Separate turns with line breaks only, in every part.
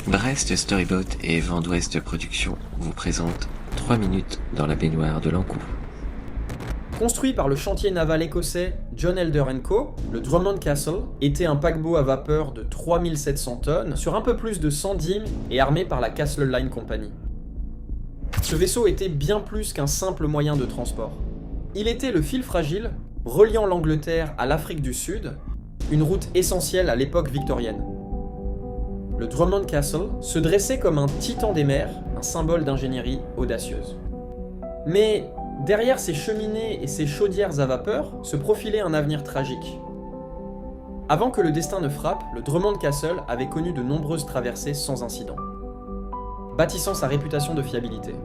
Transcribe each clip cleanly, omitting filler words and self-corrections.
Brest Storyboat et Vent d'Ouest Productions vous présentent 3 minutes dans la baignoire de l'Ankou.
Construit par le chantier naval écossais John Elder & Co, le Drummond Castle était un paquebot à vapeur de 3700 tonnes sur un peu plus de 100 dîmes et armé par la Castle Line Company. Ce vaisseau était bien plus qu'un simple moyen de transport. Il était le fil fragile reliant l'Angleterre à l'Afrique du Sud, une route essentielle à l'époque victorienne. Le Drummond Castle se dressait comme un titan des mers, un symbole d'ingénierie audacieuse. Mais derrière ces cheminées et ces chaudières à vapeur se profilait un avenir tragique. Avant que le destin ne frappe, le Drummond Castle avait connu de nombreuses traversées sans incident, bâtissant sa réputation de fiabilité.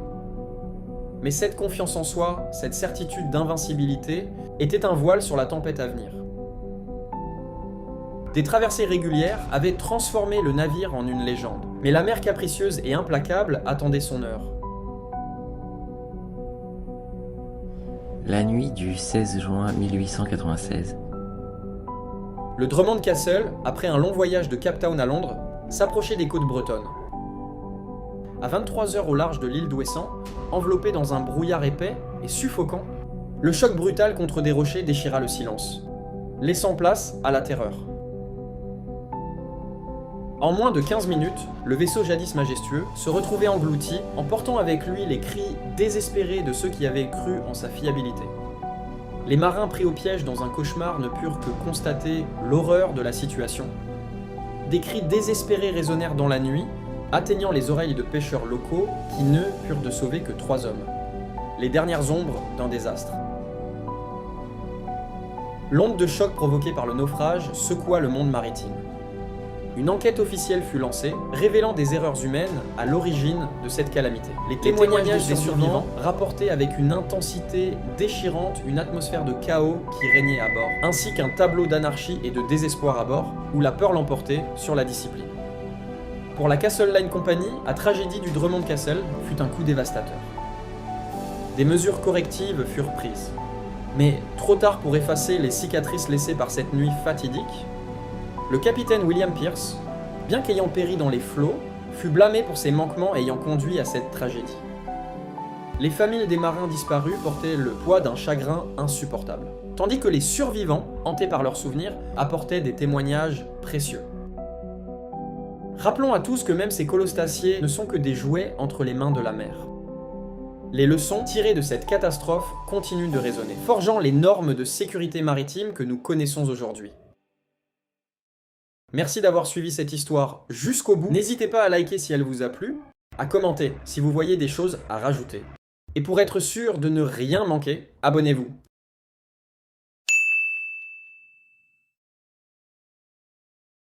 Mais cette confiance en soi, cette certitude d'invincibilité, était un voile sur la tempête à venir. Des traversées régulières avaient transformé le navire en une légende, mais la mer capricieuse et implacable attendait son heure.
La nuit du 16 juin 1896.
Le Drummond Castle, après un long voyage de Cape Town à Londres, s'approchait des côtes bretonnes. À 23h au large de l'île d'Ouessant, enveloppé dans un brouillard épais et suffocant, le choc brutal contre des rochers déchira le silence, laissant place à la terreur. En moins de 15 minutes, le vaisseau jadis majestueux se retrouvait englouti, emportant avec lui les cris désespérés de ceux qui avaient cru en sa fiabilité. Les marins pris au piège dans un cauchemar ne purent que constater l'horreur de la situation. Des cris désespérés résonnèrent dans la nuit, atteignant les oreilles de pêcheurs locaux qui ne purent de sauver que 3 hommes. Les dernières ombres d'un désastre. L'onde de choc provoquée par le naufrage secoua le monde maritime. Une enquête officielle fut lancée, révélant des erreurs humaines à l'origine de cette calamité. Les témoignages des survivants rapportaient avec une intensité déchirante une atmosphère de chaos qui régnait à bord, ainsi qu'un tableau d'anarchie et de désespoir à bord, où la peur l'emportait sur la discipline. Pour la Castle Line Company, la tragédie du Drummond Castle fut un coup dévastateur. Des mesures correctives furent prises. Mais trop tard pour effacer les cicatrices laissées par cette nuit fatidique, le capitaine William Pierce, bien qu'ayant péri dans les flots, fut blâmé pour ses manquements ayant conduit à cette tragédie. Les familles des marins disparus portaient le poids d'un chagrin insupportable, tandis que les survivants, hantés par leurs souvenirs, apportaient des témoignages précieux. Rappelons à tous que même ces colostaciers ne sont que des jouets entre les mains de la mer. Les leçons tirées de cette catastrophe continuent de résonner, forgeant les normes de sécurité maritime que nous connaissons aujourd'hui. Merci d'avoir suivi cette histoire jusqu'au bout. N'hésitez pas à liker si elle vous a plu, à commenter si vous voyez des choses à rajouter. Et pour être sûr de ne rien manquer, abonnez-vous.